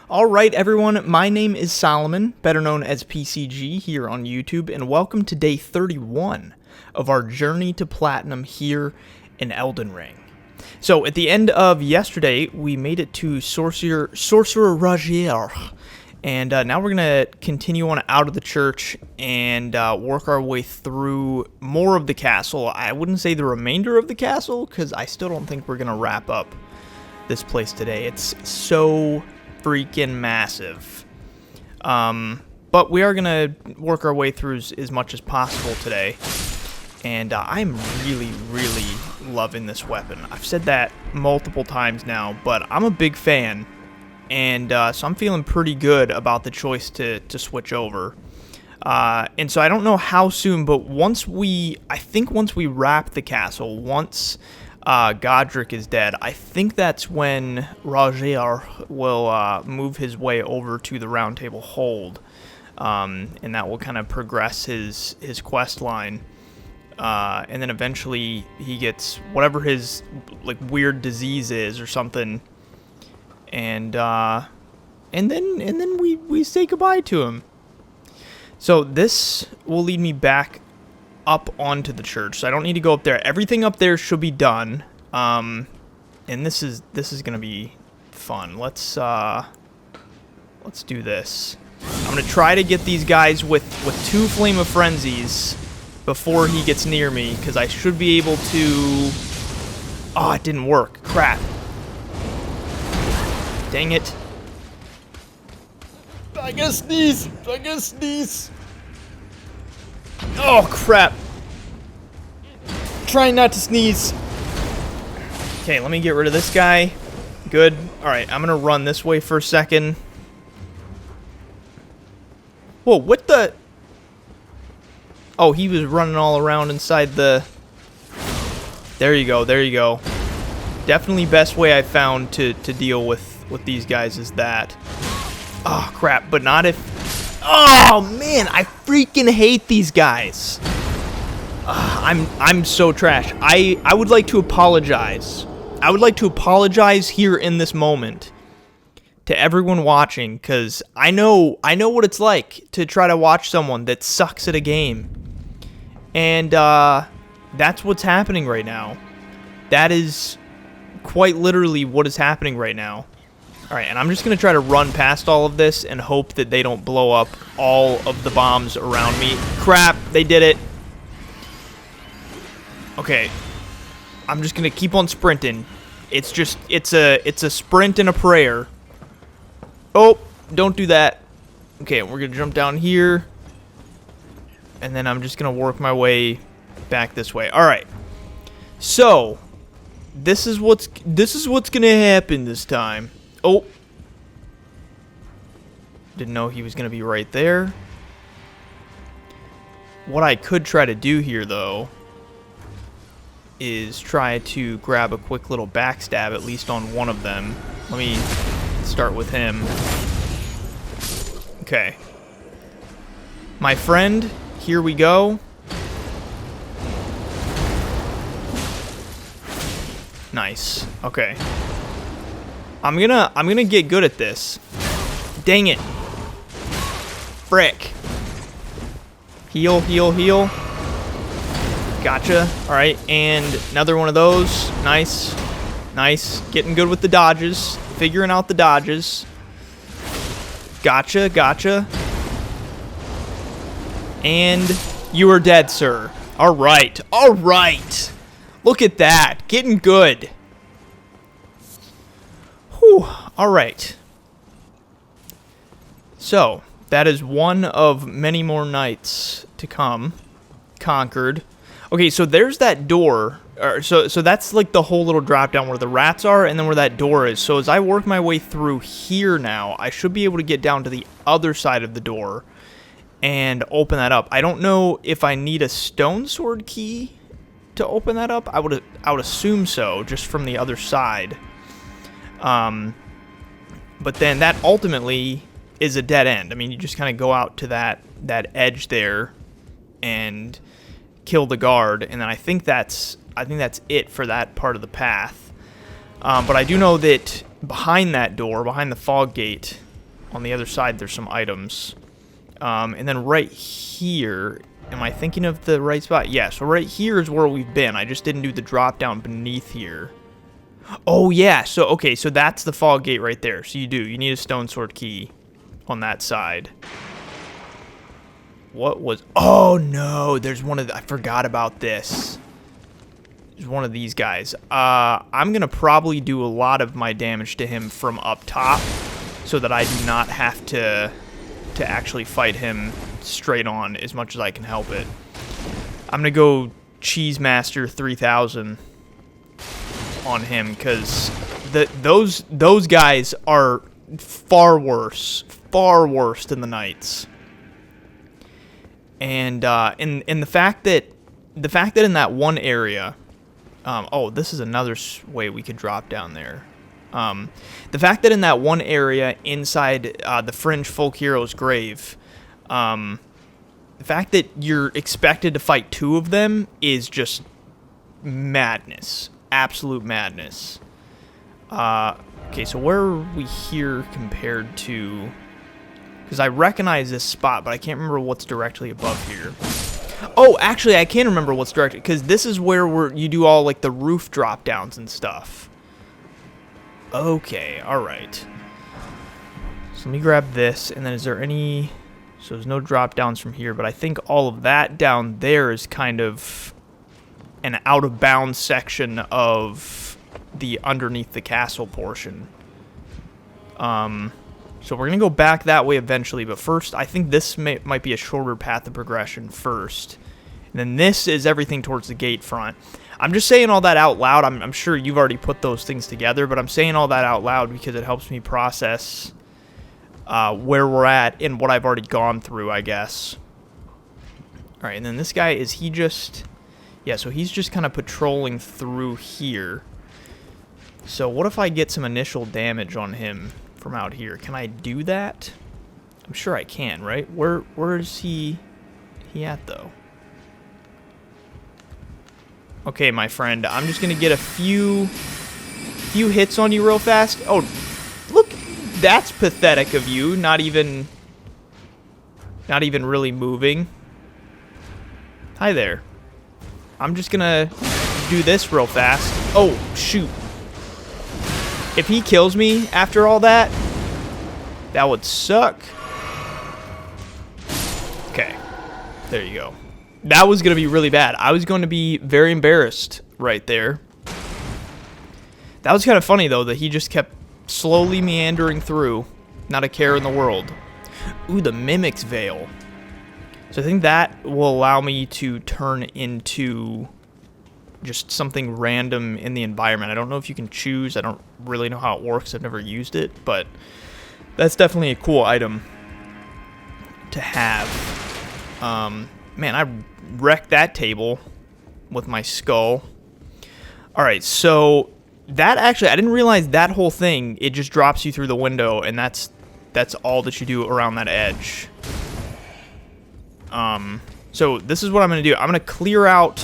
Alright everyone, my name is Solomon, better known as PCG here on YouTube, and welcome to day 31 of our journey to Platinum here in Elden Ring. So at the end of yesterday, we made it to Sorcerer Ragier, and now we're going to continue on out of the church and work our way through more of the castle. I wouldn't say the remainder of the castle, because I still don't think we're going to wrap up this place today. It's so freaking massive. But we are gonna work our way through as much as possible today, and I'm really loving this weapon. I've said that multiple times now, but I'm a big fan, and so I'm feeling pretty good about the choice to switch over. And so I don't know how soon, but I think once we wrap the castle, once Godric is dead, I think that's when Ragier will move his way over to the Round Table Hold, and that will kind of progress his quest line, and then eventually he gets whatever his weird disease is or something, and then we say goodbye to him. So this will lead me back up onto the church, so I don't need to go up there. Everything up there should be done, and this is gonna be fun. Let's do this. I'm gonna try to get these guys with 2 Flame of Frenzies before he gets near me, because I should be able to... Oh, it didn't work. Crap. Dang it. I gotta sneeze. Oh, crap. Trying not to sneeze. Okay, let me get rid of this guy. Good. Alright, I'm gonna run this way for a second. Whoa, what the... Oh, he was running all around inside the... There you go. Definitely best way I found to deal with these guys is that. Oh, crap, but not if... Oh, man, I freaking hate these guys. I'm so trash. I would like to apologize. I would like to apologize here in this moment to everyone watching, because I know what it's like to try to watch someone that sucks at a game. And that's what's happening right now. That is quite literally what is happening right now. Alright, and I'm just going to try to run past all of this and hope that they don't blow up all of the bombs around me. Crap, they did it. Okay, I'm just going to keep on sprinting. It's a sprint and a prayer. Oh, don't do that. Okay, we're going to jump down here. And then I'm just going to work my way back this way. Alright, so this is what's going to happen this time. Oh. Didn't know he was going to be right there. What I could try to do here, though, is try to grab a quick little backstab, at least on one of them. Let me start with him. Okay. My friend, here we go. Nice. Okay. I'm gonna get good at this. Dang it. Frick. Heal. Gotcha. Alright, and another one of those. Nice. Getting good with the dodges. Figuring out the dodges. Gotcha. And you are dead, sir. Alright. Look at that. Getting good. Whew. Alright. So, that is one of many more nights to come. Conquered. Okay, so there's that door. So that's like the whole little drop down where the rats are and then where that door is. So as I work my way through here now, I should be able to get down to the other side of the door and open that up. I don't know if I need a stone sword key to open that up. I would assume so, just from the other side. But then that ultimately is a dead end. I mean, you just kind of go out to that edge there and kill the guard, and then I think that's it for that part of the path. But I do know that behind that door, behind the fog gate, on the other side, there's some items. And then right here, am I thinking of the right spot? Yeah, so right here is where we've been. I just didn't do the drop down beneath here. Oh, yeah. So, okay, so that's the fog gate right there. So you need a stone sword key on that side. What was... Oh, no. There's one of the... I forgot about this. There's one of these guys. I'm going to probably do a lot of my damage to him from up top so that I do not have to actually fight him straight on as much as I can help it. I'm going to go Cheese Master 3000 on him because those guys are far worse than the knights. And the fact that in that one area, oh, this is another way we could drop down there. The fact that in that one area inside the Fringe Folk Hero's grave, the fact that you're expected to fight two of them is just madness. Absolute madness. Okay, so where are we here compared to... Because I recognize this spot, but I can't remember what's directly above here. Oh, actually, I can remember what's directly... Because this is where you do all, like, the roof drop-downs and stuff. Okay, alright. So let me grab this, and then is there any... So there's no drop-downs from here, but I think all of that down there is kind of an out-of-bounds section of the underneath the castle portion. So we're going to go back that way eventually, but first, I think this might be a shorter path of progression first. And then this is everything towards the gate front. I'm just saying all that out loud. I'm sure you've already put those things together, but I'm saying all that out loud because it helps me process where we're at and what I've already gone through, I guess. All right, and then this guy, is he just... Yeah, so he's just kind of patrolling through here. So what if I get some initial damage on him from out here? Can I do that? I'm sure I can, right? Where is he at, though? Okay, my friend, I'm just gonna get a few hits on you real fast. Oh, look, that's pathetic of you. Not even really moving. Hi there. I'm just gonna do this real fast. Oh, shoot. If he kills me after all that, that would suck. Okay, there you go. That was going to be really bad. I was going to be very embarrassed right there. That was kind of funny, though, that he just kept slowly meandering through. Not a care in the world. Ooh, the Mimic's Veil. So I think that will allow me to turn into just something random in the environment. I don't know if you can choose. I don't really know how it works. I've never used it, but that's definitely a cool item to have. Man, I wrecked that table with my skull. All right, so that actually, I didn't realize that whole thing, it just drops you through the window, and that's all that you do around that edge. So this is what I'm going to do. I'm going to clear out...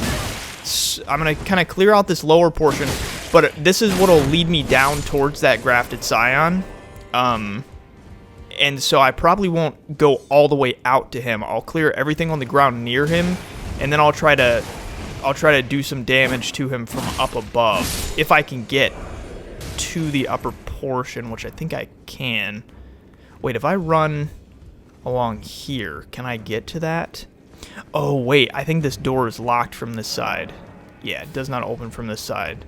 I'm going to kind of clear out this lower portion, but this is what will lead me down towards that grafted scion. And so I probably won't go all the way out to him. I'll clear everything on the ground near him, and then I'll try to do some damage to him from up above, if I can get to the upper portion, which I think I can. Wait, if I run along here, can I get to that? Oh, wait, I think this door is locked from this side. Yeah, it does not open from this side.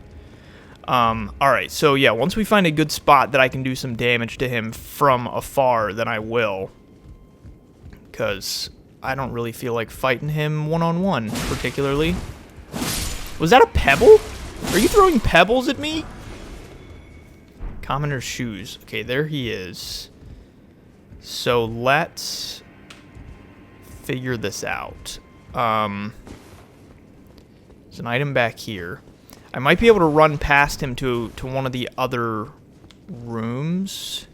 Alright, so yeah, once we find a good spot that I can do some damage to him from afar, then I will. Because I don't really feel like fighting him one-on-one, particularly. Was that a pebble? Are you throwing pebbles at me? Commoner's shoes. Okay, there he is. So let's figure this out. There's an item back here. I might be able to run past him to one of the other rooms.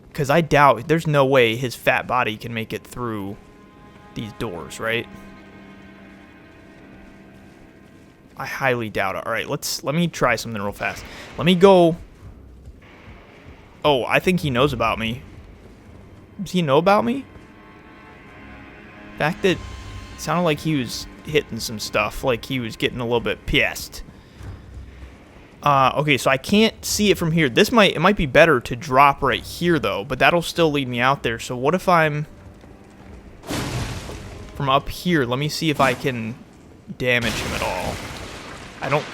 Because I doubt, there's no way his fat body can make it through these doors, right? I highly doubt it. Alright, let me try something real fast. Let me go... Oh, I think he knows about me. Does he know about me? The fact that it sounded like he was hitting some stuff, like he was getting a little bit pissed. Okay, so I can't see it from here. It might be better to drop right here, though, but that'll still lead me out there. So what if I'm from up here? Let me see if I can damage him at all. I don't...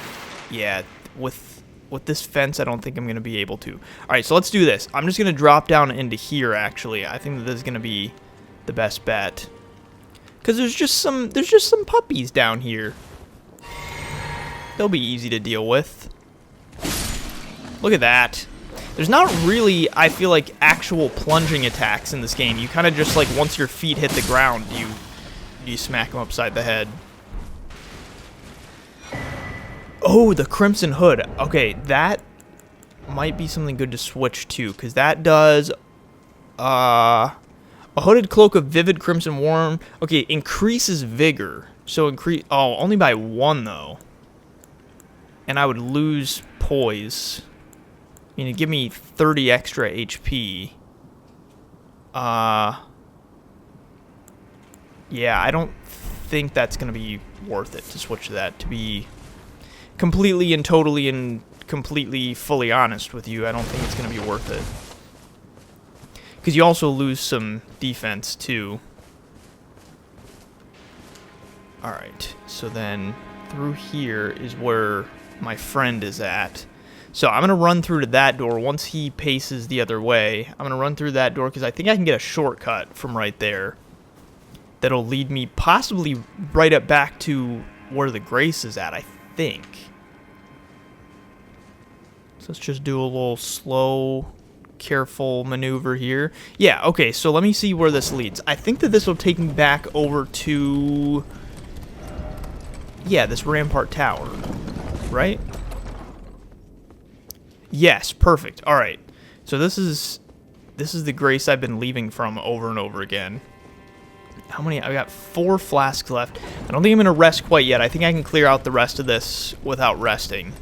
Yeah, with this fence, I don't think I'm going to be able to. All right, so let's do this. I'm just going to drop down into here, actually. I think that this is going to be the best bet. Because there's just some puppies down here. They'll be easy to deal with. Look at that. There's not really, I feel like, actual plunging attacks in this game. You kind of just, like, once your feet hit the ground, you smack them upside the head. Oh, the Crimson Hood. Okay, that might be something good to switch to, because that does, a hooded cloak of vivid crimson warm. Okay, increases vigor. So only by 1, though. And I would lose poise. I mean, it'd give me 30 extra HP. Yeah, I don't think that's going to be worth it to switch to that. To be completely and totally and completely fully honest with you, I don't think it's going to be worth it. Because you also lose some defense, too. Alright, so then through here is where my friend is at. So I'm going to run through to that door once he paces the other way. I'm going to run through that door because I think I can get a shortcut from right there. That'll lead me possibly right up back to where the Grace is at, I think. So let's just do a little slow, careful maneuver here. Yeah, okay, so let me see where this leads. I think that this will take me back over to... Yeah, this Rampart Tower, right? Yes, perfect. All right. So this is the Grace I've been leaving from over and over again. How many? I've got 4 flasks left. I don't think I'm going to rest quite yet. I think I can clear out the rest of this without resting.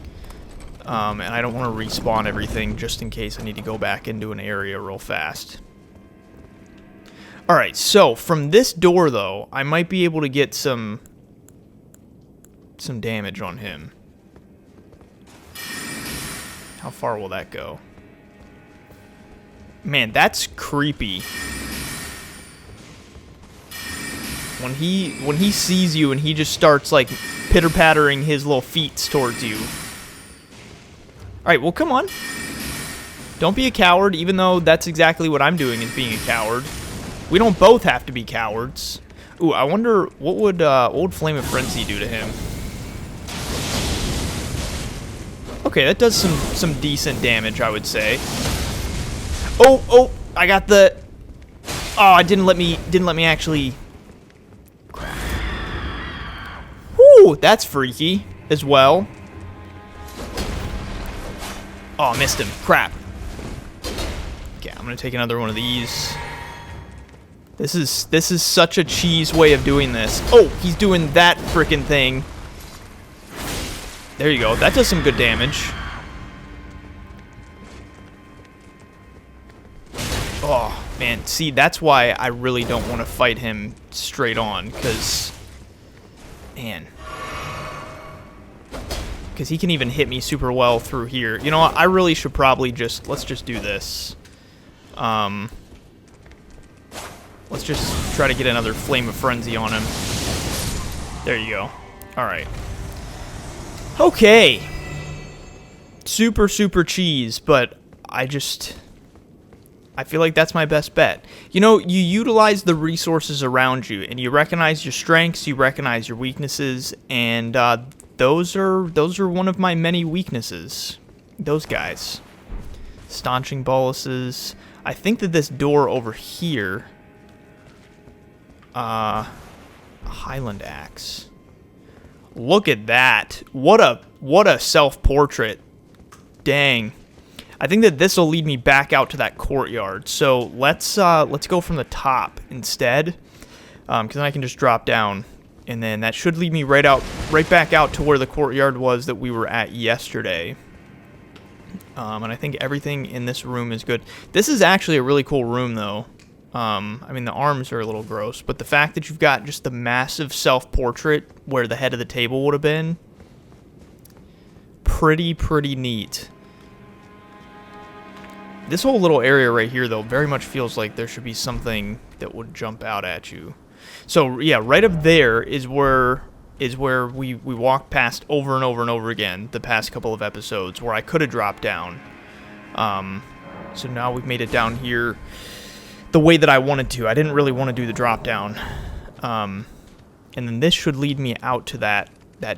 And I don't want to respawn everything just in case I need to go back into an area real fast. All right, so from this door, though, I might be able to get some damage on him. How far will that go? Man, that's creepy. When he sees you and he just starts like pitter-pattering his little feet towards you. Alright, well come on. Don't be a coward, even though that's exactly what I'm doing, is being a coward. We don't both have to be cowards. Ooh, I wonder what would Flame of Frenzy do to him? Okay, that does some decent damage, I would say. Oh, I got the... Oh, it didn't let me actually... Whoo, that's freaky as well. Oh, I missed him. Crap. Okay, I'm gonna take another one of these. This is such a cheese way of doing this. Oh, he's doing that frickin' thing. There you go. That does some good damage. Oh, man. See, that's why I really don't want to fight him straight on, because... Man. Because he can even hit me super well through here. You know what? I really should probably just... Let's just do this. Let's just try to get another Flame of Frenzy on him. There you go. Alright. Okay. Super, super cheese, but I feel like that's my best bet. You know, you utilize the resources around you, and you recognize your strengths, you recognize your weaknesses, and those are one of my many weaknesses. Those guys. Staunching boluses. I think that this door over here... Highland Axe. Look at that. What a self-portrait. Dang. I think that this will lead me back out to that courtyard. So let's go from the top instead. Because then I can just drop down. And then that should lead me right back out to where the courtyard was that we were at yesterday. And I think everything in this room is good. This is actually a really cool room, though. I mean, the arms are a little gross, but the fact that you've got just the massive self-portrait where the head of the table would have been, pretty neat. This whole little area right here, though, very much feels like there should be something that would jump out at you. So, yeah, right up there is where we walked past over and over again the past couple of episodes where I could have dropped down. So now we've made it down here the way that I wanted to. I didn't really want to do the drop down. And then this should lead me out to that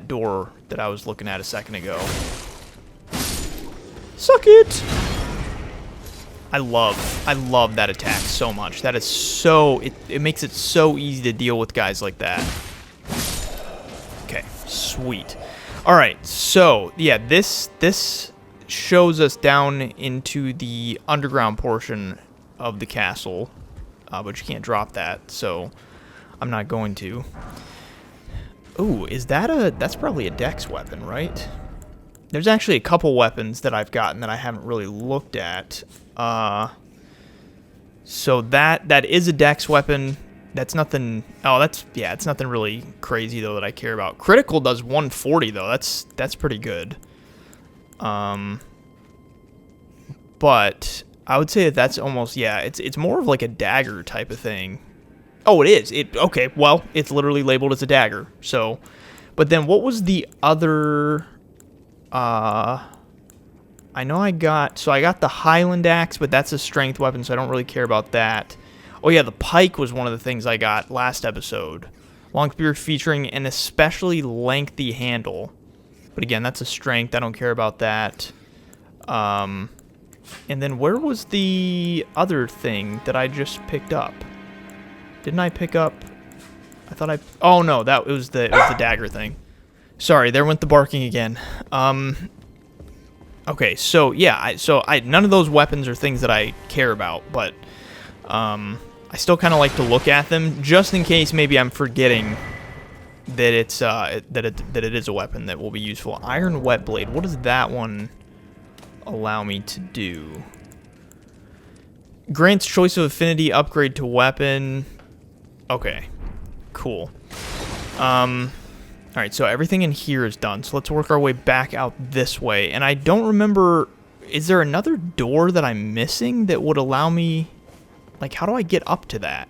door that I was looking at a second ago. Suck it! I love that attack so much. That is so, it makes it so easy to deal with guys like that. Okay, sweet. Alright, so, yeah, this shows us down into the underground portion of the castle, but you can't drop that, so I'm not going to. Ooh, that's probably a dex weapon, right? There's actually a couple weapons that I've gotten that I haven't really looked at. So that is a dex weapon. That's nothing. Oh, it's nothing really crazy though that I care about. Critical does 140 though. That's pretty good. But I would say that's almost, yeah, it's more of like a dagger type of thing. Oh, it is. Okay, well, it's literally labeled as a dagger. So, but then what was the other? I know I got the Highland Axe, but that's a strength weapon, so I don't really care about that. Oh yeah, the pike was one of the things I got last episode. Long spear featuring an especially lengthy handle. But again, that's a strength. I don't care about that. And then where was the other thing that I just picked up? Didn't I pick up? I thought I... Oh no, it was the dagger thing. Sorry, there went the barking again. Okay, so yeah, none of those weapons are things that I care about, but I still kind of like to look at them just in case maybe I'm forgetting that it's that it is a weapon that will be useful. Iron Wet Blade. What does that one allow me to do? Grants choice of affinity upgrade to weapon. Okay, cool. Alright, so everything in here is done. So let's work our way back out this way. And I don't remember, is there another door that I'm missing that would allow me, like, how do I get up to that?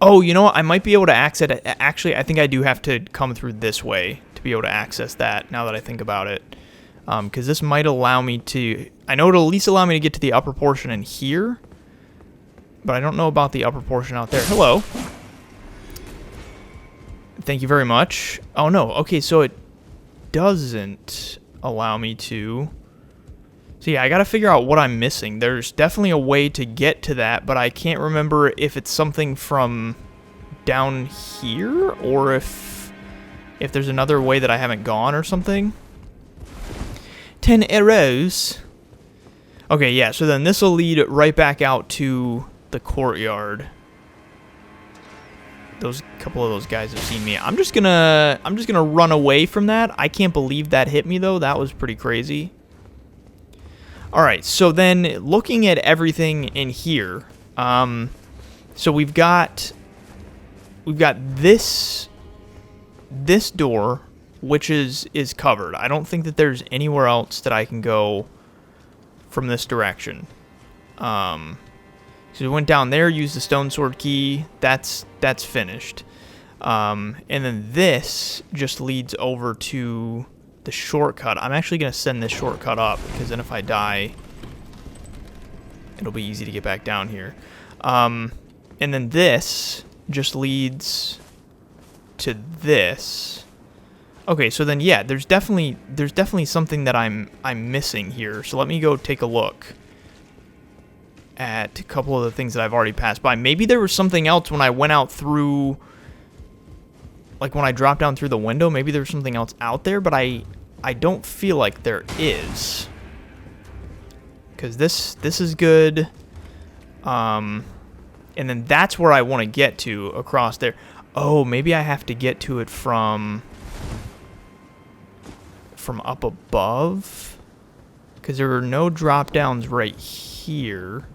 Oh, you know what? I might be able to access it. Actually, I think I do have to come through this way to be able to access that, now that I think about it. Because this might allow me to, I know it'll at least allow me to get to the upper portion in here. But I don't know about the upper portion out there. Hello. Thank you very much. Oh no, okay, so it doesn't allow me to. So yeah, I gotta figure out what I'm missing. There's definitely a way to get to that, but I can't remember if it's something from down here, or if there's another way that I haven't gone or something. 10 arrows. Okay, yeah, so then this will lead right back out to the courtyard. Those couple of those guys have seen me. I'm just gonna run away from that. I can't believe that hit me though. That was pretty crazy. All right, so then looking at everything in here, so we've got this door, which is covered. I don't think that there's anywhere else that I can go from this direction. So we went down there, used the stone sword key. That's finished. And then this just leads over to the shortcut. I'm actually going to send this shortcut up, because then if I die, it'll be easy to get back down here. And then this just leads to this. Okay, so then yeah, there's definitely something that I'm missing here. So let me go take a look at a couple of the things that I've already passed by. Maybe there was something else when I went out through, like when I dropped down through the window, maybe there was something else out there, but I don't feel like there is. Because this is good. And then that's where I want to get to, across there. Oh, maybe I have to get to it from up above? Because there are no drop downs right here.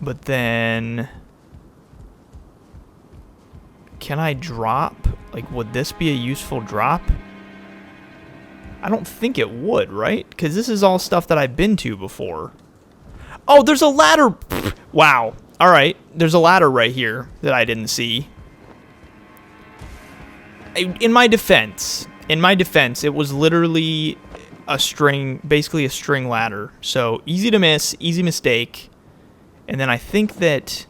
But then... Can I drop? Like, would this be a useful drop? I don't think it would, right? Because this is all stuff that I've been to before. Oh, there's a ladder! Wow. Alright, there's a ladder right here that I didn't see. In my defense, it was literally a string, basically a string ladder. So, easy to miss, easy mistake. And then I think that...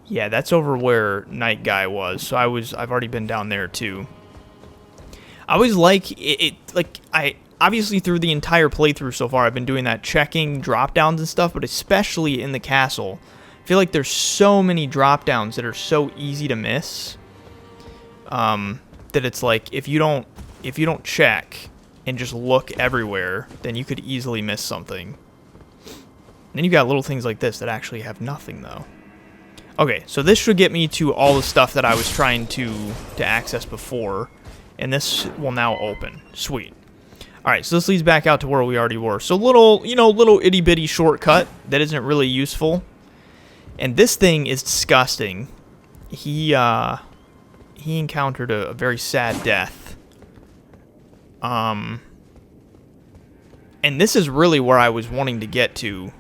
Yeah, that's over where Night Guy was. So I've already been down there too. I always like I obviously through the entire playthrough so far I've been doing that checking drop downs and stuff, but especially in the castle. I feel like there's so many drop downs that are so easy to miss. That it's like if you don't check and just look everywhere, then you could easily miss something. And then you got little things like this that actually have nothing though. Okay, so this should get me to all the stuff that I was trying to access before. And this will now open. Sweet. Alright, so this leads back out to where we already were. So little itty-bitty shortcut that isn't really useful. And this thing is disgusting. He encountered a very sad death. And this is really where I was wanting to get to.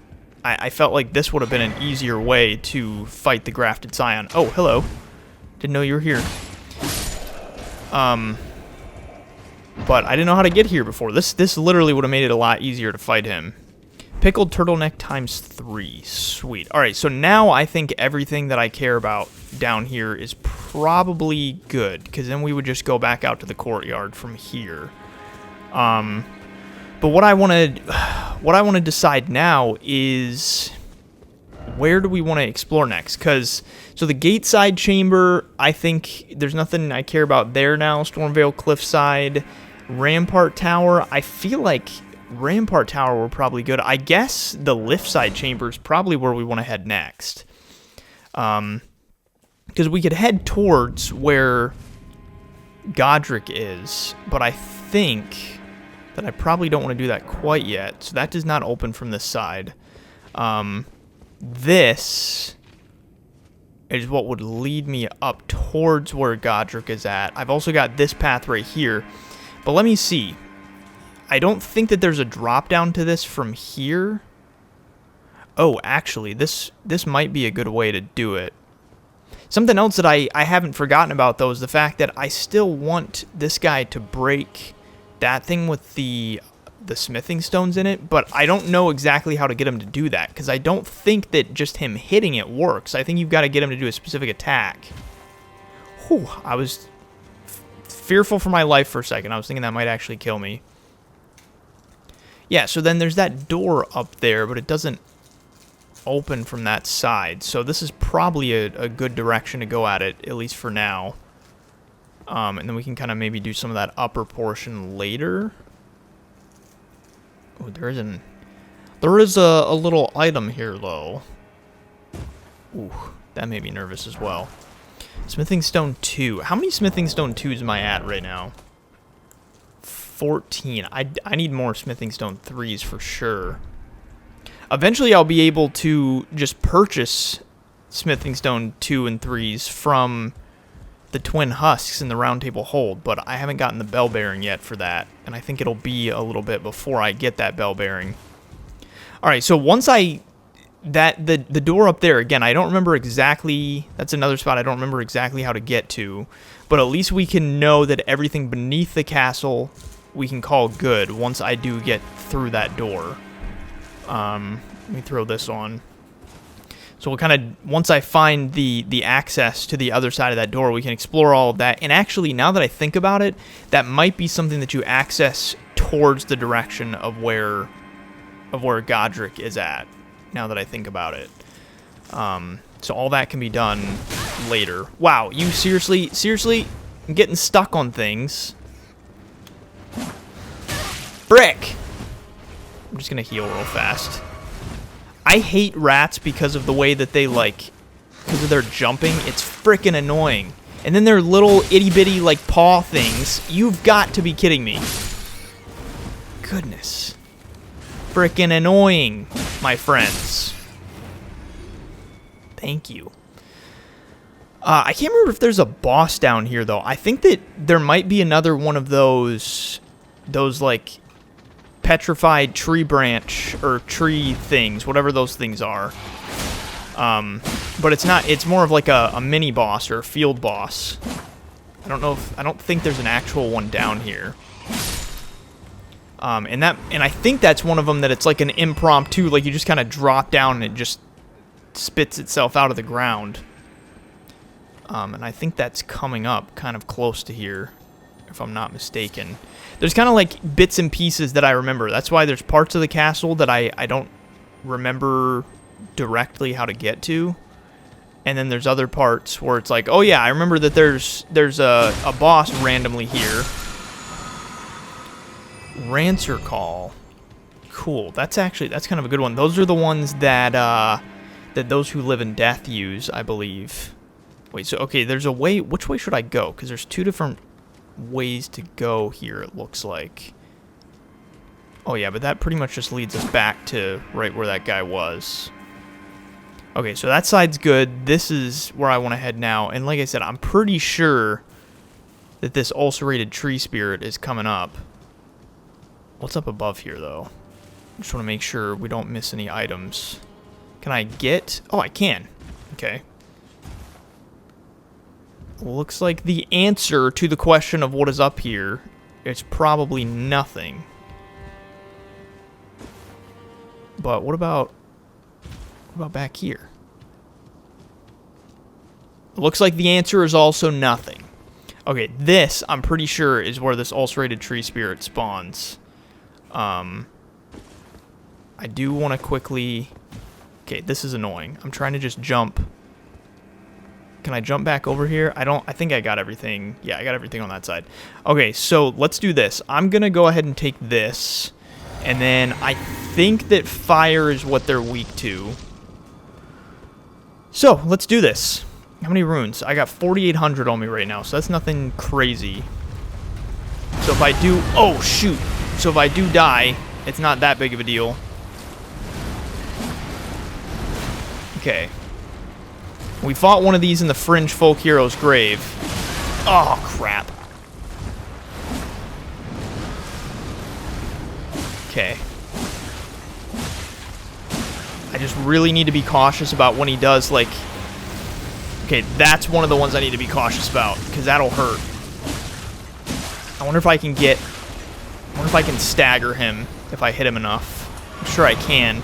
I felt like this would have been an easier way to fight the Grafted Scion. Oh, hello. Didn't know you were here. But I didn't know how to get here before. This literally would have made it a lot easier to fight him. Pickled turtleneck times 3. Sweet. Alright, so now I think everything that I care about down here is probably good. Because then we would just go back out to the courtyard from here. But what I want to decide now is where do we want to explore next? So the Gateside Chamber, I think there's nothing I care about there now. Stormveil Cliffside, Rampart Tower. I feel like Rampart Tower were probably good. I guess the Liftside Chamber is probably where we want to head next. Because we could head towards where Godric is, but I think that I probably don't want to do that quite yet. So that does not open from this side. This is what would lead me up towards where Godric is at. I've also got this path right here. But let me see. I don't think that there's a drop down to this from here. Oh, actually, this might be a good way to do it. Something else that I haven't forgotten about, though, is the fact that I still want this guy to break that thing with the smithing stones in it, but I don't know exactly how to get him to do that, because I don't think that just him hitting it works. I think you've got to get him to do a specific attack. Whew, I was fearful for my life for a second. I was thinking that might actually kill me. Yeah, so then there's that door up there, but it doesn't open from that side, so this is probably a good direction to go at it, at least for now. And then we can kind of maybe do some of that upper portion later. Oh, there is a little item here, though. Ooh, that made me nervous as well. Smithing Stone 2. How many Smithing Stone 2s am I at right now? 14. I need more Smithing Stone 3s for sure. Eventually, I'll be able to just purchase Smithing Stone 2 and 3s from the Twin Husks in the Round Table Hold, but I haven't gotten the bell bearing yet for that, and I think it'll be a little bit before I get that bell bearing. Alright, so once the door up there, again, I don't remember exactly, that's another spot I don't remember exactly how to get to, but at least we can know that everything beneath the castle we can call good once I do get through that door. Let me throw this on. So we'll kind of, once I find the access to the other side of that door, we can explore all of that. And actually, now that I think about it, that might be something that you access towards the direction of where Godric is at, now that I think about it. So all that can be done later. Wow, you seriously getting stuck on things. Brick! I'm just going to heal real fast. I hate rats because of the way that they, because of their jumping. It's freaking annoying. And then their little itty-bitty, paw things. You've got to be kidding me. Goodness. Freaking annoying, my friends. Thank you. I can't remember if there's a boss down here, though. I think that there might be another one of those like, petrified tree branch, or tree things, whatever those things are. But it's not, it's more of like a mini boss, or a field boss. I don't think there's an actual one down here. And I think that's one of them that it's like an impromptu, like you just kind of drop down and it just spits itself out of the ground. And I think that's coming up kind of close to here, if I'm not mistaken. There's kind of like bits and pieces that I remember. That's why there's parts of the castle that I don't remember directly how to get to. And then there's other parts where it's like, oh yeah, I remember that there's a boss randomly here. Rancer Call. Cool. That's kind of a good one. Those are the ones that those who live in death use, I believe. Wait, so, okay, there's a way. Which way should I go? Because there's two different ways to go here, it looks like. Oh, yeah, but that pretty much just leads us back to right where that guy was. Okay, so that side's good. This is where I want to head now. And like I said, I'm pretty sure that this ulcerated tree spirit is coming up. What's up above here, though? I just want to make sure we don't miss any items. Can I get... Oh, I can. Okay. Looks like the answer to the question of what is up here is probably nothing. But what about back here? Looks like the answer is also nothing. Okay, this, I'm pretty sure, is where this ulcerated tree spirit spawns. I do want to quickly... Okay, this is annoying. I'm trying to just jump. Can I jump back over here? I think I got everything. Yeah, I got everything on that side. Okay, so let's do this. I'm going to go ahead and take this. And then I think that fire is what they're weak to. So, let's do this. How many runes? I got 4,800 on me right now, so that's nothing crazy. So if I do... Oh, shoot. So if I do die, it's not that big of a deal. Okay. We fought one of these in the Fringe Folk Hero's grave. Oh, crap. Okay. I just really need to be cautious about when he does, like... Okay, that's one of the ones I need to be cautious about, because that'll hurt. I wonder if I can get... I wonder if I can stagger him if I hit him enough. I'm sure I can.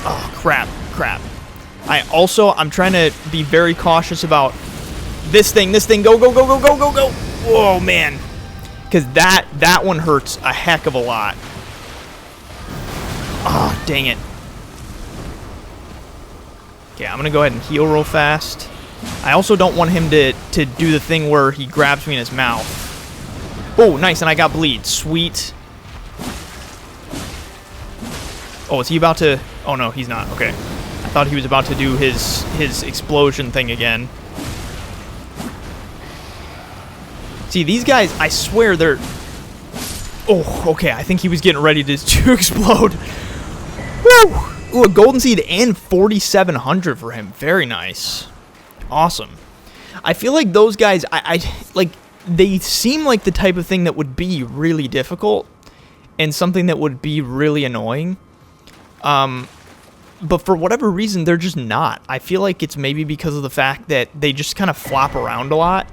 Oh, crap. Crap. I'm trying to be very cautious about this thing. Go, go, go, go, go, go, go. Whoa, man. Because that one hurts a heck of a lot. Oh, dang it. Okay, I'm going to go ahead and heal real fast. I also don't want him to do the thing where he grabs me in his mouth. Oh, nice, and I got bleed. Sweet. Oh, is he about to... Oh, no, he's not. Okay. I thought he was about to do his explosion thing again. See, these guys, I swear they're... Oh, okay, I think he was getting ready to explode. Woo! Ooh, a golden seed and 4,700 for him. Very nice. Awesome. I feel like those guys, like, they seem like the type of thing that would be really difficult and something that would be really annoying. But for whatever reason, they're just not. I feel like it's maybe because of the fact that they just kind of flop around a lot,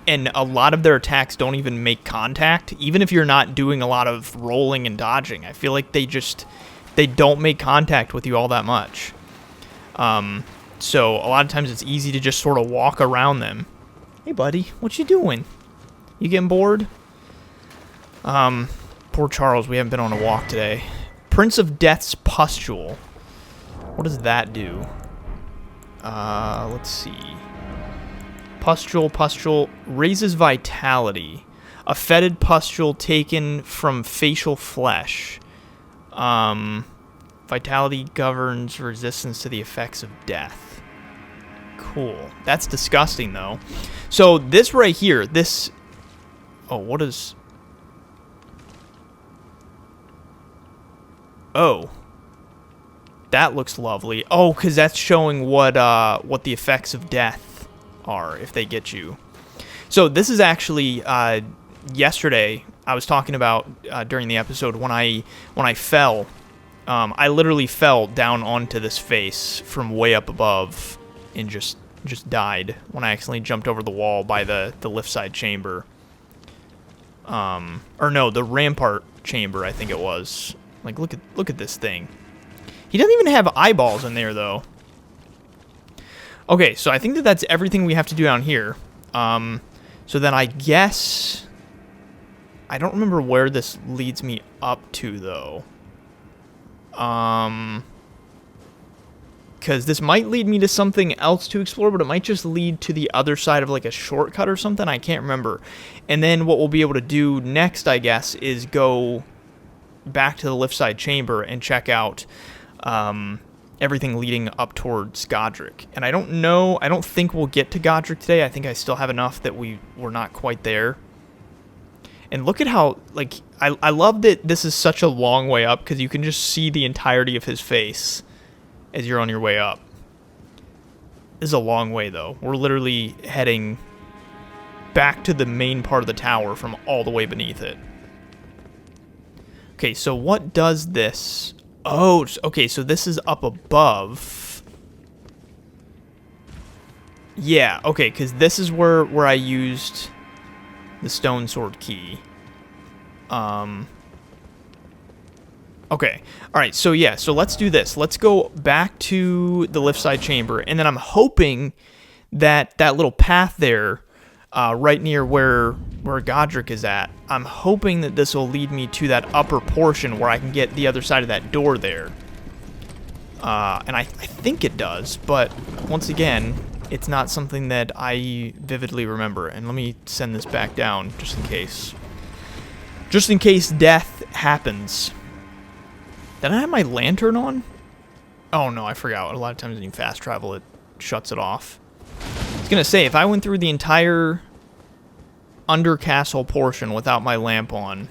and a lot of their attacks don't even make contact, even if you're not doing a lot of rolling and dodging. I feel like they don't make contact with you all that much. So a lot of times it's easy to just sort of walk around them. Hey, buddy, what you doing? You getting bored? Poor Charles, we haven't been on a walk today. Prince of Death's Pustule. What does that do? Let's see. Pustule raises vitality. A fetid pustule taken from facial flesh. Vitality governs resistance to the effects of death. Cool. That's disgusting, though. So this right here, this... Oh, what is... Oh. That looks lovely. Oh, because that's showing what the effects of death are if they get you. So this is actually yesterday I was talking about during the episode when I fell. I literally fell down onto this face from way up above and just died when I accidentally jumped over the wall by the lift side chamber. Or no, the rampart chamber, I think it was. Like, look at this thing. He doesn't even have eyeballs in there, though. Okay, so I think that's everything we have to do down here. So then I guess... I don't remember where this leads me up to, though. Because this might lead me to something else to explore, but it might just lead to the other side of, like, a shortcut or something. I can't remember. And then what we'll be able to do next, I guess, is go back to the lift side chamber and check out everything leading up towards Godric. And I don't think we'll get to Godric today. I think I still have enough that we're not quite there. And look at how, like, I love that this is such a long way up, because you can just see the entirety of his face as you're on your way up. This is a long way, though. We're literally heading back to the main part of the tower from all the way beneath it. Okay, so what does this... Oh, okay, so this is up above. Yeah, okay, because this is where I used the stone sword key. Okay, alright, so yeah, so let's do this. Let's go back to the lift side chamber, and then I'm hoping that that little path there, right near where Godric is at, I'm hoping that this will lead me to that upper portion where I can get the other side of that door there. And I think it does, but once again, it's not something that I vividly remember. And let me send this back down just in case. Just in case death happens. Did I have my lantern on? Oh no, I forgot. A lot of times when you fast travel, it shuts it off. I was gonna say, if I went through the entire under castle portion without my lamp on,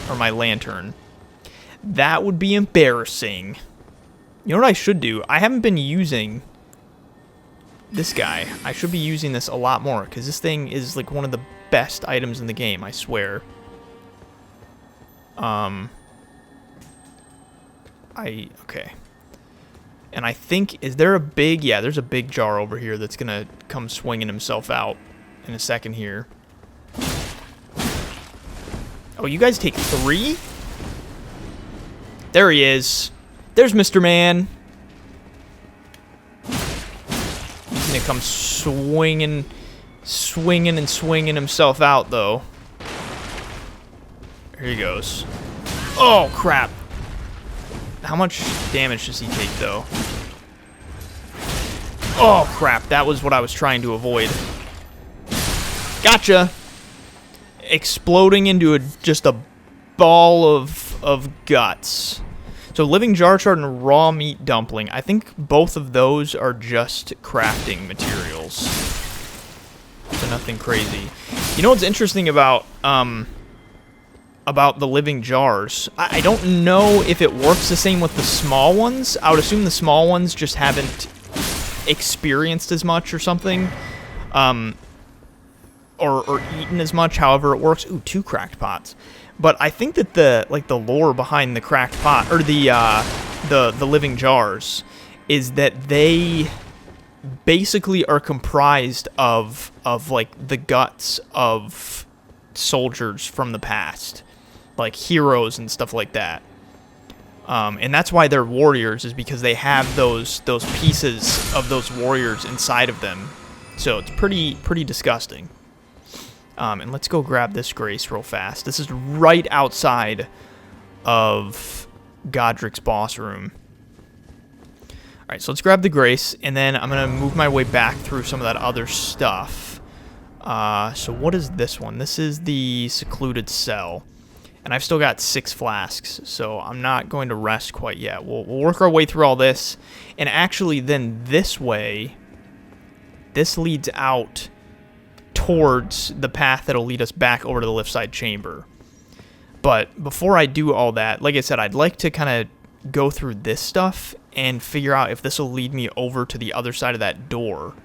or my lantern, that would be embarrassing. You know what I should do? I haven't been using this guy. I should be using this a lot more, because this thing is like one of the best items in the game, I swear. Okay. And I think, is there a big, yeah, there's a big jar over here that's gonna come swinging himself out in a second here. Oh, you guys take 3? There he is. There's Mr. Man. He's gonna come swinging himself out, though. Here he goes. Oh, crap. How much damage does he take, though? Oh, crap. That was what I was trying to avoid. Gotcha. Exploding into just a ball of guts. So living jar shard and raw meat dumpling. I think both of those are just crafting materials. So nothing crazy. You know what's interesting about the living jars? I don't know if it works the same with the small ones. I would assume the small ones just haven't experienced as much or something. Or eaten as much, however it works. Ooh, 2 cracked pots. But I think that the lore behind the cracked pot, or the living jars, is that they basically are comprised of like the guts of soldiers from the past, like heroes and stuff like that. And that's why they're warriors, is because they have those pieces of those warriors inside of them. So it's pretty disgusting. And let's go grab this grace real fast. This is right outside of Godric's boss room. Alright, so let's grab the grace, and then I'm going to move my way back through some of that other stuff. So what is this one? This is the secluded cell. And I've still got 6 flasks, so I'm not going to rest quite yet. We'll work our way through all this. And actually then this way, this leads out towards the path that'll lead us back over to the lift side chamber. But before I do all that, like I said, I'd like to kind of go through this stuff and figure out if this will lead me over to the other side of that door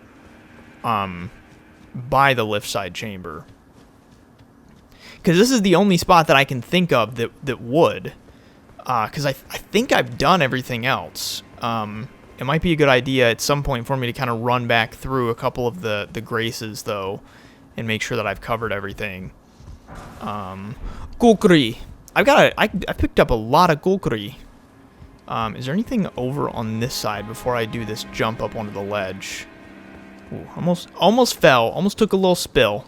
by the lift side chamber. Because this is the only spot that I can think of that would. Because I think I've done everything else. It might be a good idea at some point for me to kind of run back through a couple of the graces, though, and make sure that I've covered everything. Gulkri. I picked up a lot of Gulkri. Is there anything over on this side before I do this jump up onto the ledge? Ooh, almost fell. Almost took a little spill.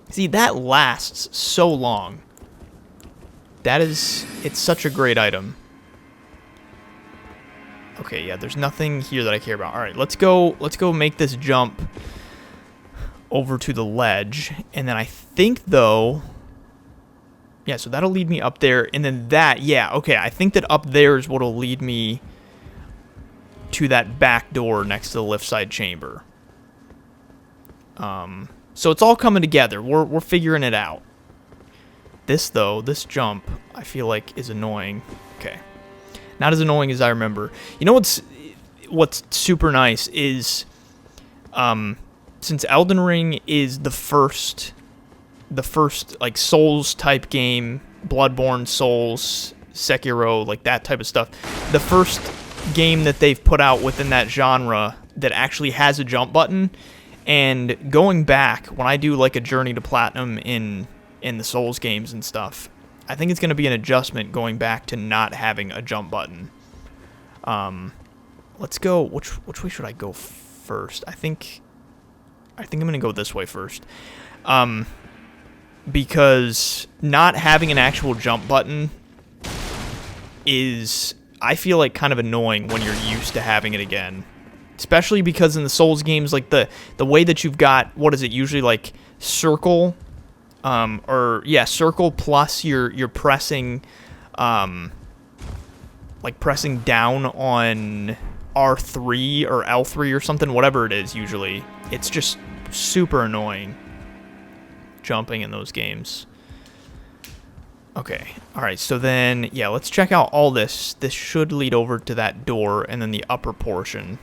See, that lasts so long. It's such a great item. Okay, yeah, there's nothing here that I care about. All right, let's go make this jump over to the ledge. And then I think, though, yeah, so that'll lead me up there. And then that, yeah, okay, I think that up there is what'll lead me to that back door next to the lift side chamber. So it's all coming together. We're figuring it out. This, though, this jump, I feel like is annoying. Okay. Not as annoying as I remember. You know what's super nice is, since Elden Ring is the first like Souls type game, Bloodborne, Souls, Sekiro, like that type of stuff, the first game that they've put out within that genre that actually has a jump button. And going back, when I do like a journey to platinum in the Souls games and stuff, I think it's going to be an adjustment going back to not having a jump button. Let's go. Which way should I go first? I think I'm going to go this way first. Because not having an actual jump button is, I feel like, kind of annoying when you're used to having it again. Especially because in the Souls games, like the way that you've got, what is it, usually like circle, circle plus you're pressing, like pressing down on R3 or L3 or something, whatever it is usually. It's just super annoying jumping in those games. Okay, alright, so then, yeah, let's check out all this. This should lead over to that door and then the upper portion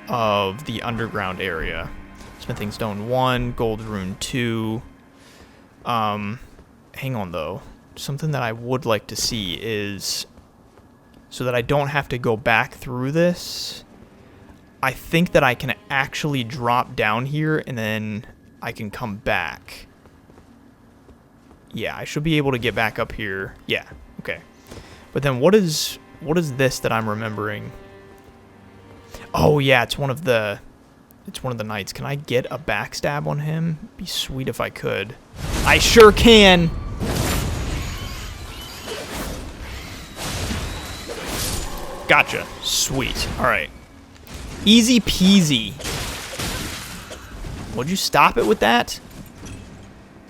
of the underground area. Smithing Stone 1, Gold Rune 2. Hang on, though. Something that I would like to see is, so that I don't have to go back through this, I think that I can actually drop down here and then I can come back. Yeah, I should be able to get back up here. Yeah, okay. But then what is this that I'm remembering? Oh yeah, it's one of the knights. Can I get a backstab on him? It'd be sweet if I could. I sure can. Gotcha. Sweet. All right. Easy peasy. Would you stop it with that?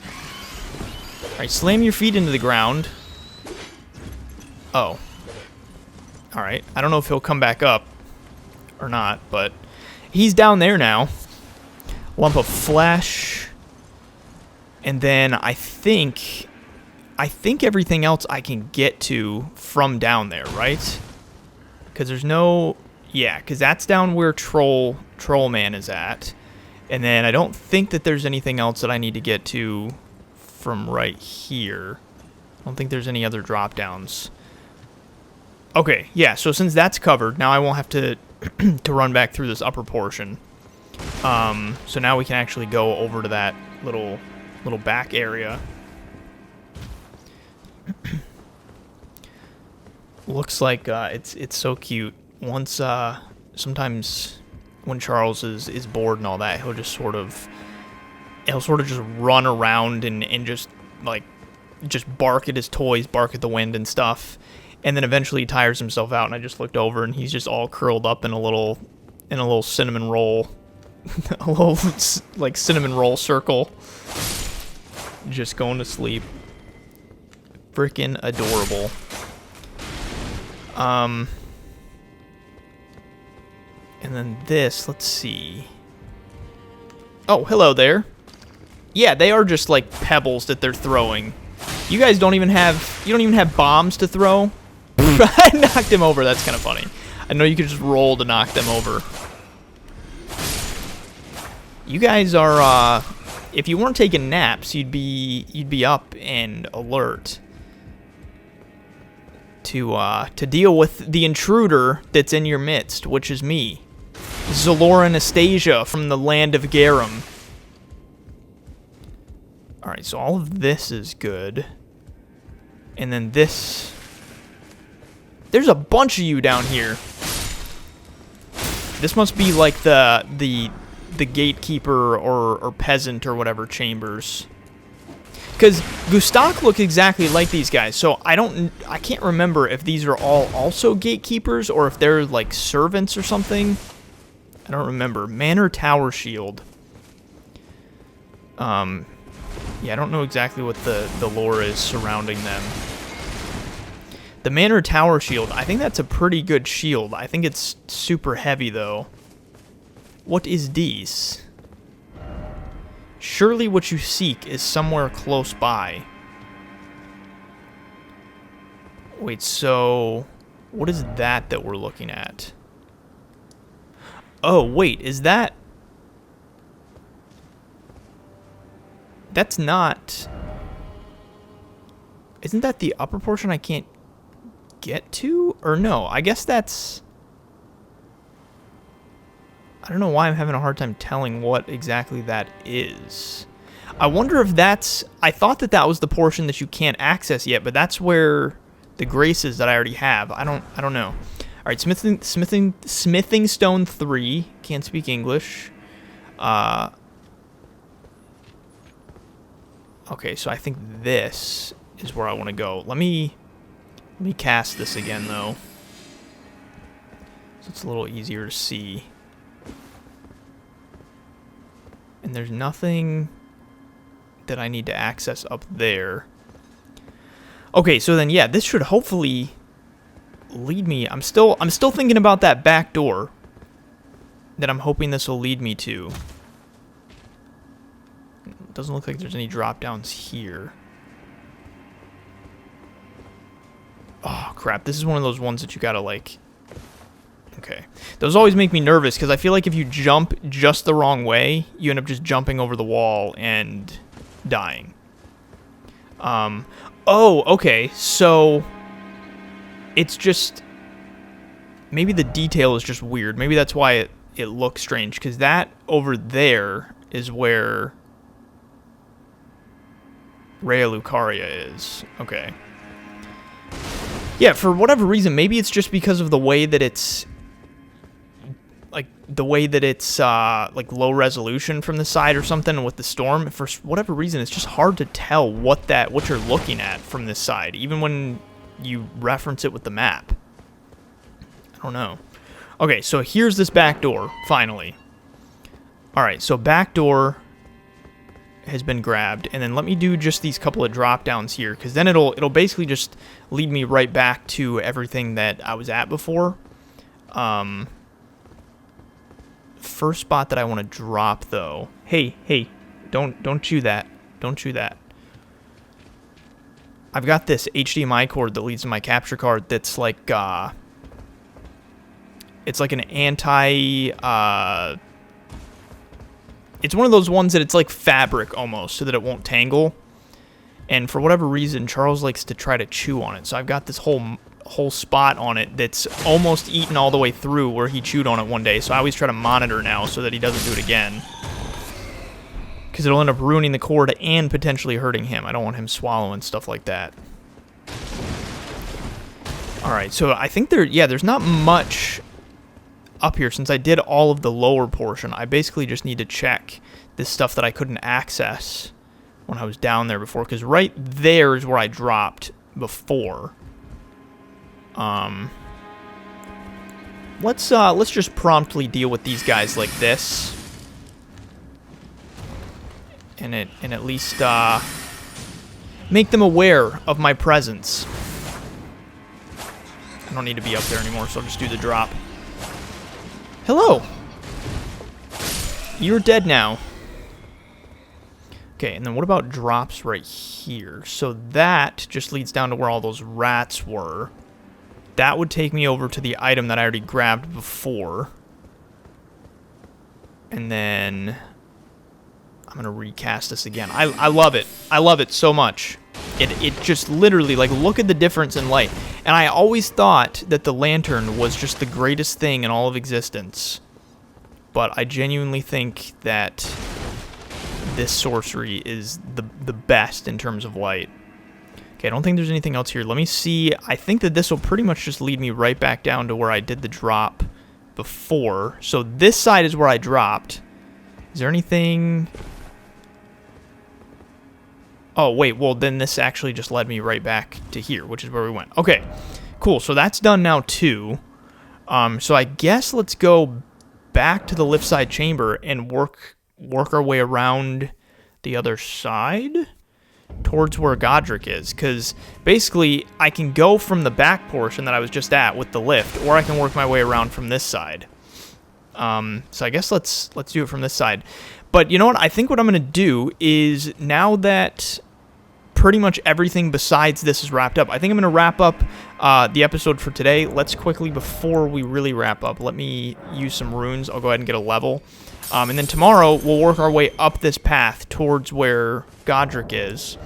All right, slam your feet into the ground. Oh. All right. I don't know if he'll come back up or not, but he's down there now. Lump of flesh. And then I think everything else I can get to from down there, right? Because there's no... Yeah, because that's down where Trollman is at. And then I don't think that there's anything else that I need to get to from right here. I don't think there's any other drop-downs. Okay, yeah, so since that's covered, now I won't have to run back through this upper portion. So now we can actually go over to that little back area. Looks like it's so cute. Once sometimes when Charles is bored and all that, he'll sort of just run around and just bark at his toys, bark at the wind and stuff. And then eventually he tires himself out, and I just looked over, and he's just all curled up in a little cinnamon roll, a little like cinnamon roll circle, just going to sleep. Freaking adorable. And then this, let's see. Oh, hello there. Yeah, they are just like pebbles that they're throwing. You guys don't even have bombs to throw. I knocked him over. That's kind of funny. I know you could just roll to knock them over. You guys are, if you weren't taking naps, you'd be up and alert to deal with the intruder that's in your midst, which is me, Zalora Anastasia from the land of Garum. All right, so all of this is good, and then this. There's a bunch of you down here. This must be like the gatekeeper or peasant or whatever chambers. Because Gustak look exactly like these guys, so I can't remember if these are all also gatekeepers or if they're like servants or something. I don't remember. Manor Tower Shield. Yeah, I don't know exactly what the lore is surrounding them. The Manor Tower Shield, I think that's a pretty good shield. I think it's super heavy, though. What is this? Surely what you seek is somewhere close by. Wait, so... what is that we're looking at? Oh, wait, is that... that's not... isn't that the upper portion I can't get to? Or no, I guess that's... I don't know why I'm having a hard time telling what exactly that is. I wonder if that's... I thought that was the portion that you can't access yet, but that's where the grace is that I already have. I don't know. All right, smithing stone 3. Can't speak English. Okay, so I think this is where I want to go. Let me cast this again, though, so it's a little easier to see. And there's nothing that I need to access up there. Okay, so then yeah, this should hopefully lead me. I'm still thinking about that back door that I'm hoping this will lead me to. It doesn't look like there's any drop downs here. Oh crap, this is one of those ones that you gotta like... okay. Those always make me nervous, because I feel like if you jump just the wrong way, you end up just jumping over the wall and dying. Oh, okay, so... it's just... maybe the detail is just weird. Maybe that's why it looks strange, because that over there is where Rhea Lucaria is. Okay. Yeah, for whatever reason, maybe it's just because of the way that it's... like, the way that it's, like, low resolution from the side or something, and with the storm. For whatever reason, it's just hard to tell what you're looking at from this side, even when you reference it with the map. I don't know. Okay, so here's this back door, finally. Alright, so back door has been grabbed, and then let me do just these couple of drop downs here, because then it'll basically just lead me right back to everything that I was at before. First spot that I want to drop, though. Hey, don't chew that. Don't chew that. I've got this HDMI cord that leads to my capture card that's like, it's like an anti, it's one of those ones that it's like fabric almost, so that it won't tangle. And for whatever reason, Charles likes to try to chew on it. So I've got this whole spot on it that's almost eaten all the way through where he chewed on it one day. So I always try to monitor now so that he doesn't do it again, because it'll end up ruining the cord and potentially hurting him. I don't want him swallowing stuff like that. Alright, so I think there's not much up here. Since I did all of the lower portion, I basically just need to check this stuff that I couldn't access when I was down there before, because right there is where I dropped before. Let's just promptly deal with these guys like this, and at least make them aware of my presence. I don't need to be up there anymore, so I'll just do the drop. Hello! You're dead now. Okay, and then what about drops right here? So that just leads down to where all those rats were. that would take me over to the item that I already grabbed before. And then I'm going to recast this again. I love it. I love it so much. It just literally, like, look at the difference in light. And I always thought that the lantern was just the greatest thing in all of existence. But I genuinely think that this sorcery is the best in terms of light. Okay, I don't think there's anything else here. Let me see. I think that this will pretty much just lead me right back down to where I did the drop before. So this side is where I dropped. Is there anything... Oh, wait, well, then this actually just led me right back to here, which is where we went. Okay, cool. So that's done now, too. So I guess let's go back to the lift side chamber and work our way around the other side towards where Godric is. Because basically, I can go from the back portion that I was just at with the lift, or I can work my way around from this side. So I guess let's do it from this side. But you know what? I think what I'm going to do is, now that pretty much everything besides this is wrapped up, I think I'm going to wrap up the episode for today. Let's quickly, before we really wrap up, let me use some runes. I'll go ahead and get a level. And then tomorrow, we'll work our way up this path towards where Godric is.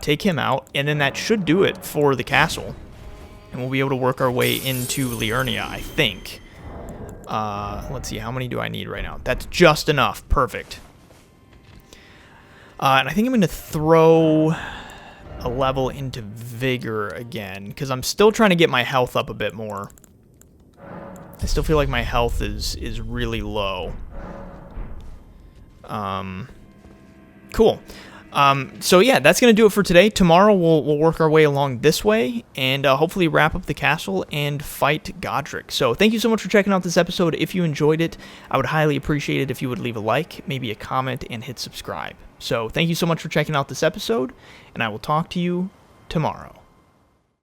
Take him out, and then that should do it for the castle. And we'll be able to work our way into Liurnia, I think. Let's see, how many do I need right now? That's just enough. Perfect. And I think I'm going to throw a level into Vigor again, because I'm still trying to get my health up a bit more. I still feel like my health is really low. Cool. So yeah, that's going to do it for today. Tomorrow we'll work our way along this way and hopefully wrap up the castle and fight Godric. So thank you so much for checking out this episode. If you enjoyed it, I would highly appreciate it if you would leave a like, maybe a comment, and hit subscribe. So thank you so much for checking out this episode, and I will talk to you tomorrow.